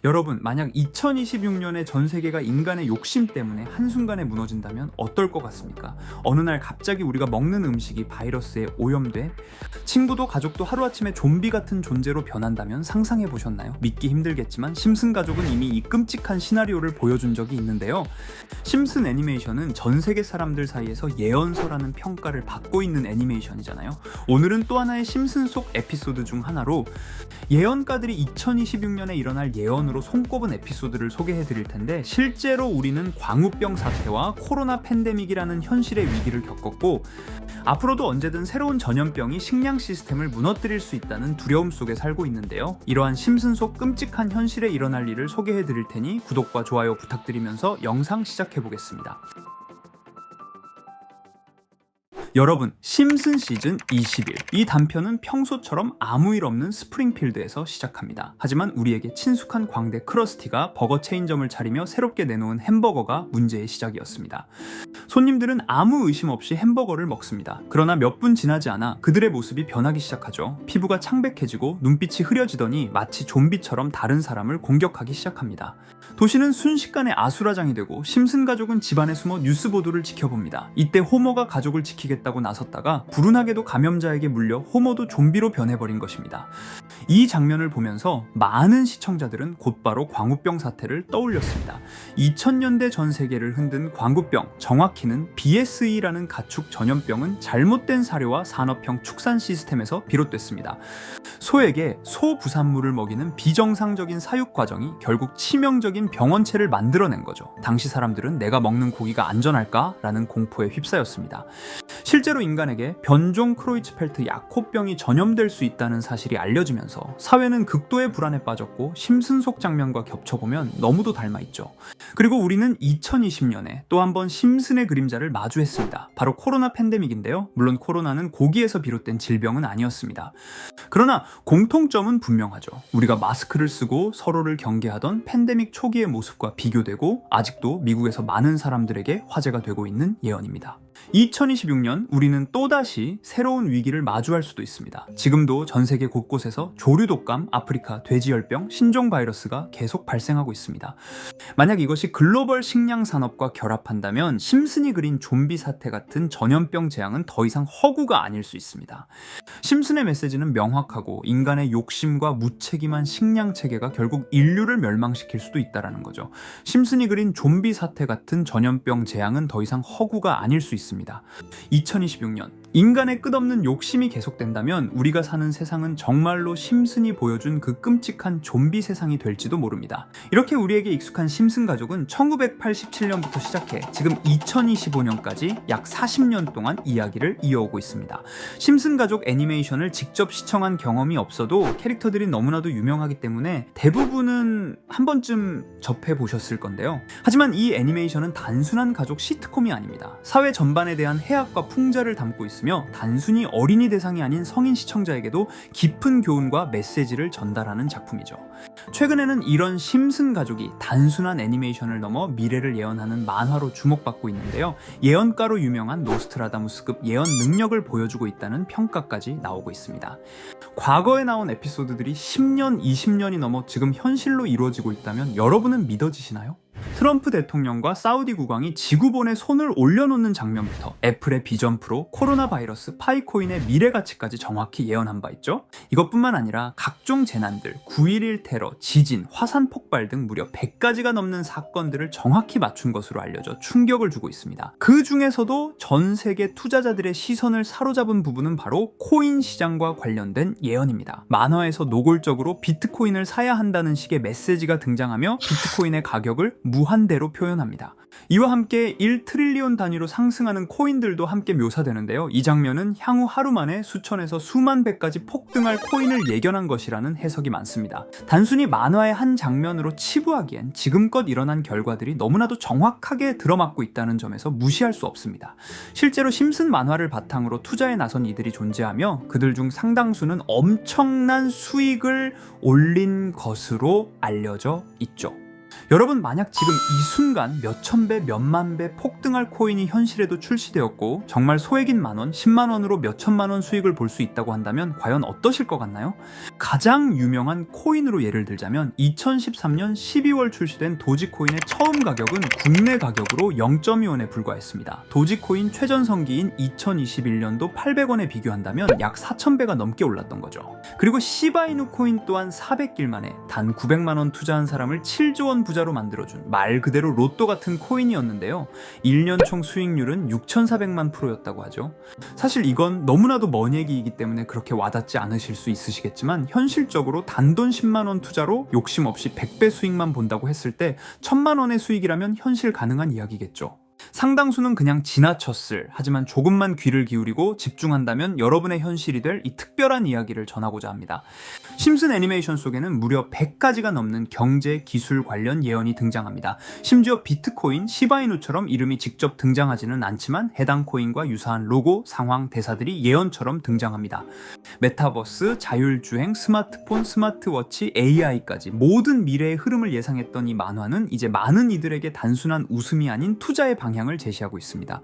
여러분, 만약 2026년에 전 세계가 인간의 욕심 때문에 한순간에 무너진다면 어떨 것 같습니까? 어느 날 갑자기 우리가 먹는 음식이 바이러스에 오염돼 친구도 가족도 하루아침에 좀비 같은 존재로 변한다면 상상해 보셨나요? 믿기 힘들겠지만 심슨 가족은 이미 이 끔찍한 시나리오를 보여준 적이 있는데요. 심슨 애니메이션은 전 세계 사람들 사이에서 예언서라는 평가를 받고 있는 애니메이션이잖아요. 오늘은 또 하나의 심슨 속 에피소드 중 하나로 예언가들이 2026년에 일어날 예언으로 손꼽은 에피소드를 소개해 드릴 텐데, 실제로 우리는 광우병 사태와 코로나 팬데믹이라는 현실의 위기를 겪었고 앞으로도 언제든 새로운 전염병이 식량 시스템을 무너뜨릴 수 있다는 두려움 속에 살고 있는데요. 이러한 심슨 속 끔찍한 현실에 일어날 일을 소개해 드릴 테니 구독과 좋아요 부탁드리면서 영상 시작해 보겠습니다. 여러분, 심슨 시즌 21. 이 단편은 평소처럼 아무 일 없는 스프링필드에서 시작합니다. 하지만 우리에게 친숙한 광대 크러스티가 버거 체인점을 차리며 새롭게 내놓은 햄버거가 문제의 시작이었습니다. 손님들은 아무 의심 없이 햄버거를 먹습니다. 그러나 몇 분 지나지 않아 그들의 모습이 변하기 시작하죠. 피부가 창백해지고 눈빛이 흐려지더니 마치 좀비처럼 다른 사람을 공격하기 시작합니다. 도시는 순식간에 아수라장이 되고 심슨 가족은 집안에 숨어 뉴스 보도를 지켜봅니다. 이때 호머가 가족을 지키겠다고 나섰다가 불운하게도 감염자에게 물려 호머도 좀비로 변해버린 것입니다. 이 장면을 보면서 많은 시청자들은 곧바로 광우병 사태를 떠올렸습니다. 2000년대 전 세계를 흔든 광우병, 정확히는 BSE라는 가축 전염병은 잘못된 사료와 산업형 축산 시스템에서 비롯됐습니다. 소에게 소부산물을 먹이는 비정상적인 사육 과정이 결국 치명적인 병원체를 만들어낸 거죠. 당시 사람들은 내가 먹는 고기가 안전할까? 라는 공포에 휩싸였습니다. 실제로 인간에게 변종 크로이츠펠트 약호병이 전염될 수 있다는 사실이 알려지면서 사회는 극도의 불안에 빠졌고 심슨 속 장면과 겹쳐보면 너무도 닮아있죠. 그리고 우리는 2020년에 또 한 번 심슨의 그림자를 마주했습니다. 바로 코로나 팬데믹인데요. 물론 코로나는 고기에서 비롯된 질병은 아니었습니다. 그러나 공통점은 분명하죠. 우리가 마스크를 쓰고 서로를 경계하던 팬데믹 초기의 모습과 비교되고 아직도 미국에서 많은 사람들에게 화제가 되고 있는 예언입니다. 2026년 우리는 또다시 새로운 위기를 마주할 수도 있습니다. 지금도 전 세계 곳곳에서 조류독감, 아프리카 돼지열병, 신종 바이러스가 계속 발생하고 있습니다. 만약 이것이 글로벌 식량 산업과 결합한다면 심슨이 그린 좀비 사태 같은 전염병 재앙은 더 이상 허구가 아닐 수 있습니다. 심슨의 메시지는 명확하고 인간의 욕심과 무책임한 식량 체계가 결국 인류를 멸망시킬 수도 있다는 거죠. 심슨이 그린 좀비 사태 같은 전염병 재앙은 더 이상 허구가 아닐 수 있습니다. 2026년 인간의 끝없는 욕심이 계속된다면 우리가 사는 세상은 정말로 심슨이 보여준 그 끔찍한 좀비 세상이 될지도 모릅니다. 이렇게 우리에게 익숙한 심슨 가족은 1987년부터 시작해 지금 2025년까지 약 40년 동안 이야기를 이어오고 있습니다. 심슨 가족 애니메이션을 직접 시청한 경험이 없어도 캐릭터들이 너무나도 유명하기 때문에 대부분은 한 번쯤 접해보셨을 건데요. 하지만 이 애니메이션은 단순한 가족 시트콤이 아닙니다. 사회 전반에 대한 해악과 풍자를 담고 있습니다. 단순히 어린이 대상이 아닌 성인 시청자에게도 깊은 교훈과 메시지를 전달하는 작품이죠. 최근에는 이런 심슨 가족이 단순한 애니메이션을 넘어 미래를 예언하는 만화로 주목받고 있는데요. 예언가로 유명한 노스트라다무스급 예언 능력을 보여주고 있다는 평가까지 나오고 있습니다. 과거에 나온 에피소드들이 10년, 20년이 넘어 지금 현실로 이루어지고 있다면 여러분은 믿어지시나요? 트럼프 대통령과 사우디 국왕이 지구본에 손을 올려놓는 장면부터 애플의 비전 프로, 코로나 바이러스, 파이코인의 미래 가치까지 정확히 예언한 바 있죠. 이것뿐만 아니라 각종 재난들, 9.11 테러, 지진, 화산 폭발 등 무려 100가지가 넘는 사건들을 정확히 맞춘 것으로 알려져 충격을 주고 있습니다. 그 중에서도 전 세계 투자자들의 시선을 사로잡은 부분은 바로 코인 시장과 관련된 예언입니다. 만화에서 노골적으로 비트코인을 사야 한다는 식의 메시지가 등장하며 비트코인의 가격을 무한대로 표현합니다. 이와 함께 1트릴리온 단위로 상승하는 코인들도 함께 묘사되는데요. 이 장면은 향후 하루 만에 수천에서 수만 배까지 폭등할 코인을 예견한 것이라는 해석이 많습니다. 단순히 만화의 한 장면으로 치부하기엔 지금껏 일어난 결과들이 너무나도 정확하게 들어맞고 있다는 점에서 무시할 수 없습니다. 실제로 심슨 만화를 바탕으로 투자에 나선 이들이 존재하며 그들 중 상당수는 엄청난 수익을 올린 것으로 알려져 있죠. 여러분, 만약 지금 이 순간 몇천 배, 몇만 배 폭등할 코인이 현실에도 출시되었고 정말 소액인 만원, 10만 원으로 몇천만 원 수익을 볼 수 있다고 한다면 과연 어떠실 것 같나요? 가장 유명한 코인으로 예를 들자면 2013년 12월 출시된 도지코인의 처음 가격은 국내 가격으로 0.2원에 불과했습니다. 도지코인 최전성기인 2021년도 800원에 비교한다면 약 4,000배가 넘게 올랐던 거죠. 그리고 시바이누 코인 또한 400길 만에 단 900만 원 투자한 사람을 7조 원 부자로 만들어준 말 그대로 로또 같은 코인이었는데요. 1년 총 수익률은 6,400만 %였다고 하죠. 사실 이건 너무나도 먼 얘기이기 때문에 그렇게 와닿지 않으실 수 있으시겠지만 현실적으로 단돈 10만 원 투자로 욕심 없이 100배 수익만 본다고 했을 때 1,000만 원의 수익이라면 현실 가능한 이야기겠죠. 상당수는 그냥 지나쳤을, 하지만 조금만 귀를 기울이고 집중한다면 여러분의 현실이 될 이 특별한 이야기를 전하고자 합니다. 심슨 애니메이션 속에는 무려 100가지가 넘는 경제, 기술 관련 예언이 등장합니다. 심지어 비트코인, 시바이누처럼 이름이 직접 등장하지는 않지만 해당 코인과 유사한 로고, 상황, 대사들이 예언처럼 등장합니다. 메타버스, 자율주행, 스마트폰, 스마트워치, AI까지 모든 미래의 흐름을 예상했던 이 만화는 이제 많은 이들에게 단순한 웃음이 아닌 투자의 방향을 제시하고 있습니다.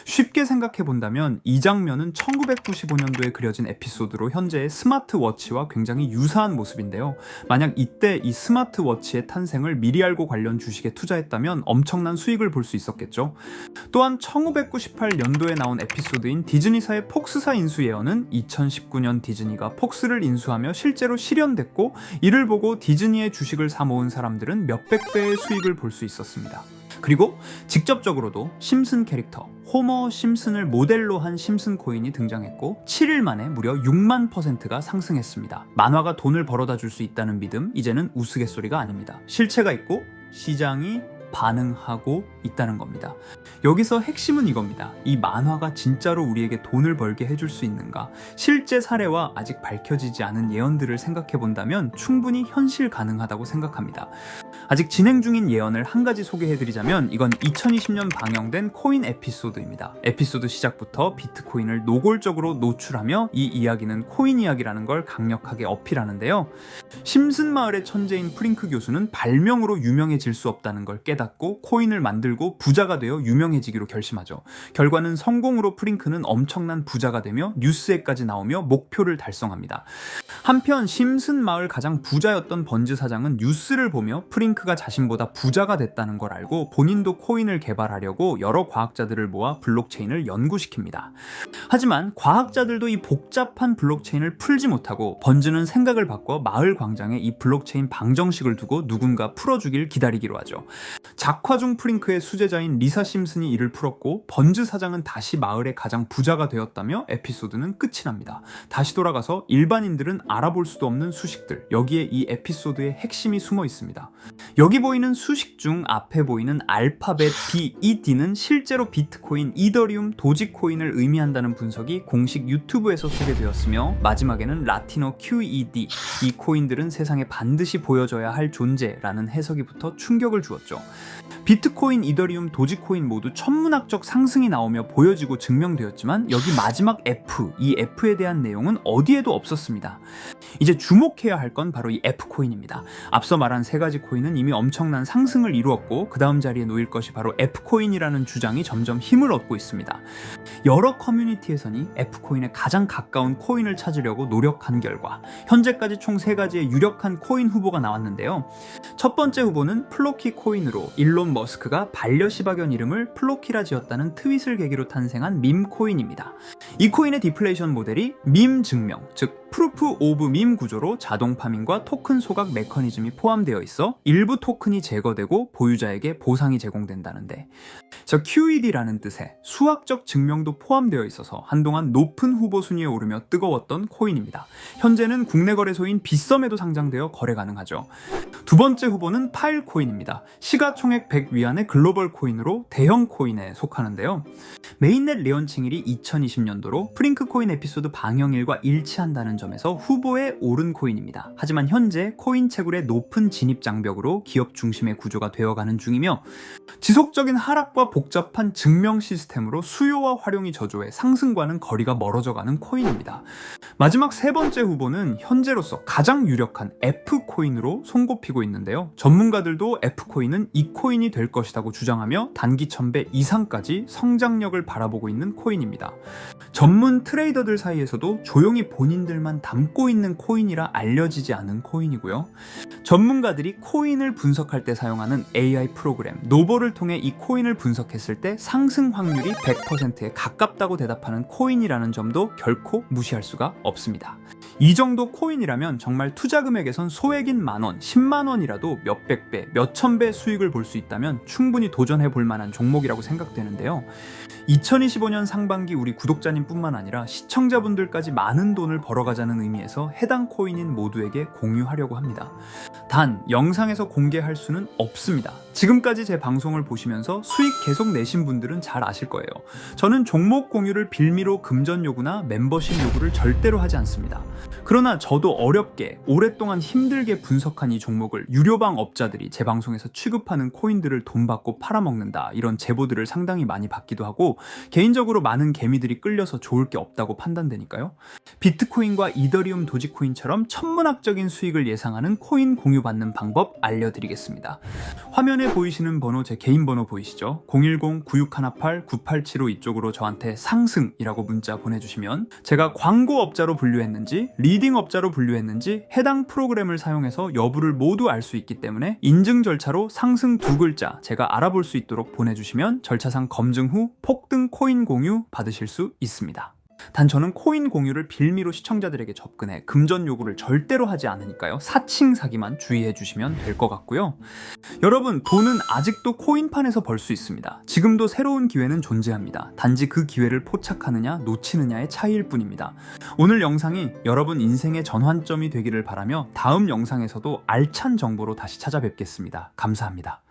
쉽게 생각해 본다면 이 장면은 1995년도에 그려진 에피소드로 현재의 스마트워치와 굉장히 유사한 모습인데요. 만약 이때 이 스마트워치의 탄생을 미리 알고 관련 주식에 투자했다면 엄청난 수익을 볼 수 있었겠죠. 또한 1998년도에 나온 에피소드인 디즈니사의 폭스사 인수 예언은 2019년 디즈니가 폭스를 인수하며 실제로 실현됐고, 이를 보고 디즈니의 주식을 사 모은 사람들은 몇백 배의 수익을 볼 수 있었습니다. 그리고 직접적으로도 심슨 캐릭터 호머 심슨을 모델로 한 심슨 코인이 등장했고 7일 만에 무려 6만 %가 상승했습니다. 만화가 돈을 벌어다 줄 수 있다는 믿음, 이제는 우스갯소리가 아닙니다. 실체가 있고 시장이 반응하고 있다는 겁니다. 여기서 핵심은 이겁니다. 이 만화가 진짜로 우리에게 돈을 벌게 해줄 수 있는가? 실제 사례와 아직 밝혀지지 않은 예언들을 생각해 본다면 충분히 현실 가능하다고 생각합니다. 아직 진행 중인 예언을 한 가지 소개해드리자면 이건 2020년 방영된 코인 에피소드입니다. 에피소드 시작부터 비트코인을 노골적으로 노출하며 이 이야기는 코인 이야기라는 걸 강력하게 어필하는데요. 심슨 마을의 천재인 프링크 교수는 발명으로 유명해질 수 없다는 걸 깨닫고 코인을 만들고 부자가 되어 유명해지기로 결심하죠. 결과는 성공으로 프링크는 엄청난 부자가 되며 뉴스에까지 나오며 목표를 달성합니다. 한편 심슨 마을 가장 부자였던 번즈 사장은 뉴스를 보며 프링크가 자신보다 부자가 됐다는 걸 알고 본인도 코인을 개발하려고 여러 과학자들을 모아 블록체인을 연구시킵니다. 하지만 과학자들도 이 복잡한 블록체인을 풀지 못하고 번즈는 생각을 바꿔 마을 광장에 이 블록체인 방정식을 두고 누군가 풀어주길 기다리기로 하죠. 작화 중 프링크의 수제자인 리사 심슨이 이를 풀었고 번즈 사장은 다시 마을의 가장 부자가 되었다며 에피소드는 끝이 납니다. 다시 돌아가서 일반인들은 알아볼 수도 없는 수식들, 여기에 이 에피소드의 핵심이 숨어 있습니다. 여기 보이는 수식 중 앞에 보이는 알파벳 D, 이 D는 실제로 비트코인, 이더리움, 도지코인을 의미한다는 분석이 공식 유튜브에서 소개되었으며 마지막에는 라틴어 QED, 이 코인들은 세상에 반드시 보여줘야 할 존재라는 해석이 붙어 충격을 주었죠. 비트코인, 이더리움, 도지코인 모두 천문학적 상승이 나오며 보여지고 증명되었지만 여기 마지막 F, 이 F에 대한 내용은 어디에도 없었습니다. 이제 주목해야 할 건 바로 이 F코인입니다. 앞서 말한 세 가지 코인은 이미 엄청난 상승을 이루었고 그 다음 자리에 놓일 것이 바로 F코인이라는 주장이 점점 힘을 얻고 있습니다. 여러 커뮤니티에서는 F코인에 가장 가까운 코인을 찾으려고 노력한 결과 현재까지 총 3가지의 유력한 코인 후보가 나왔는데요. 첫 번째 후보는 플로키 코인으로 일론 머스크가 반려시바견 이름을 플로키라 지었다는 트윗을 계기로 탄생한 밈코인입니다. 이 코인의 디플레이션 모델이 밈 증명, 즉 프루프 오브 밈 구조로 자동 파밍과 토큰 소각 메커니즘이 포함되어 있어 일부 토큰이 제거되고 보유자에게 보상이 제공된다는데, QED라는 뜻의 수학적 증명도 포함되어 있어서 한동안 높은 후보 순위에 오르며 뜨거웠던 코인입니다. 현재는 국내 거래소인 빗썸에도 상장되어 거래 가능하죠. 두 번째 후보는 파일코인입니다. 시가총액 100 위안의 글로벌 코인으로 대형 코인에 속하는데요. 메인넷 레언칭일이 2020년도로 프링크 코인 에피소드 방영일과 일치한다는 점에서 후보에 오른 코인입니다. 하지만 현재 코인 채굴의 높은 진입 장벽으로 기업 중심의 구조가 되어가는 중이며 지속적인 하락과 복잡한 증명 시스템으로 수요와 활용이 저조해 상승과는 거리가 멀어져가는 코인입니다. 마지막 세 번째 후보는 현재로서 가장 유력한 F코인으로 손꼽히고 있는데요. 전문가들도 F코인은 이 코인이 될 것이라고 주장하며 단기 1000배 이상까지 성장력을 바라보고 있는 코인입니다. 전문 트레이더들 사이에서도 조용히 본인들만 담고 있는 코인이라 알려지지 않은 코인이고요. 전문가들이 코인을 분석할 때 사용하는 AI 프로그램 노보를 통해 이 코인을 분석했을 때 상승 확률이 100%에 가깝다고 대답하는 코인이라는 점도 결코 무시할 수가 없습니다. 이 정도 코인이라면 정말 투자 금액에선 소액인 만원, 10만원이라도 몇백 배, 몇천 배 수익을 볼 수 있다면 충분히 도전해 볼 만한 종목이라고 생각되는데요. 2025년 상반기 우리 구독자님 뿐만 아니라 시청자분들까지 많은 돈을 벌어가자는 의미에서 해당 코인인 모두에게 공유하려고 합니다. 단, 영상에서 공개할 수는 없습니다. 지금까지 제 방송을 보시면서 수익 계속 내신 분들은 잘 아실 거예요. 저는 종목 공유를 빌미로 금전 요구나 멤버십 요구를 절대로 하지 않습니다. 그러나 저도 어렵게 오랫동안 힘들게 분석한 이 종목을 유료방 업자들이 제 방송에서 취급하는 코인들을 돈 받고 팔아먹는다, 이런 제보들을 상당히 많이 받기도 하고 개인적으로 많은 개미들이 끌려서 좋을 게 없다고 판단되니까요. 비트코인과 이더리움 도지코인처럼 천문학적인 수익을 예상하는 코인 공유받는 방법 알려드리겠습니다. 화면에 보이시는 번호 제 개인 번호 보이시죠? 010-9618-9875 이쪽으로 저한테 상승이라고 문자 보내주시면 제가 광고업자로 분류했는지 리딩업자로 분류했는지 해당 프로그램을 사용해서 여부를 모두 알 수 있기 때문에 인증 절차로 상승 2글자 제가 알아볼 수 있도록 보내주시면 절차상 검증 후 폭등 코인 공유 받으실 수 있습니다. 단 저는 코인 공유를 빌미로 시청자들에게 접근해 금전 요구를 절대로 하지 않으니까요. 사칭 사기만 주의해 주시면 될 것 같고요. 여러분, 돈은 아직도 코인판에서 벌 수 있습니다. 지금도 새로운 기회는 존재합니다. 단지 그 기회를 포착하느냐 놓치느냐의 차이일 뿐입니다. 오늘 영상이 여러분 인생의 전환점이 되기를 바라며 다음 영상에서도 알찬 정보로 다시 찾아뵙겠습니다. 감사합니다.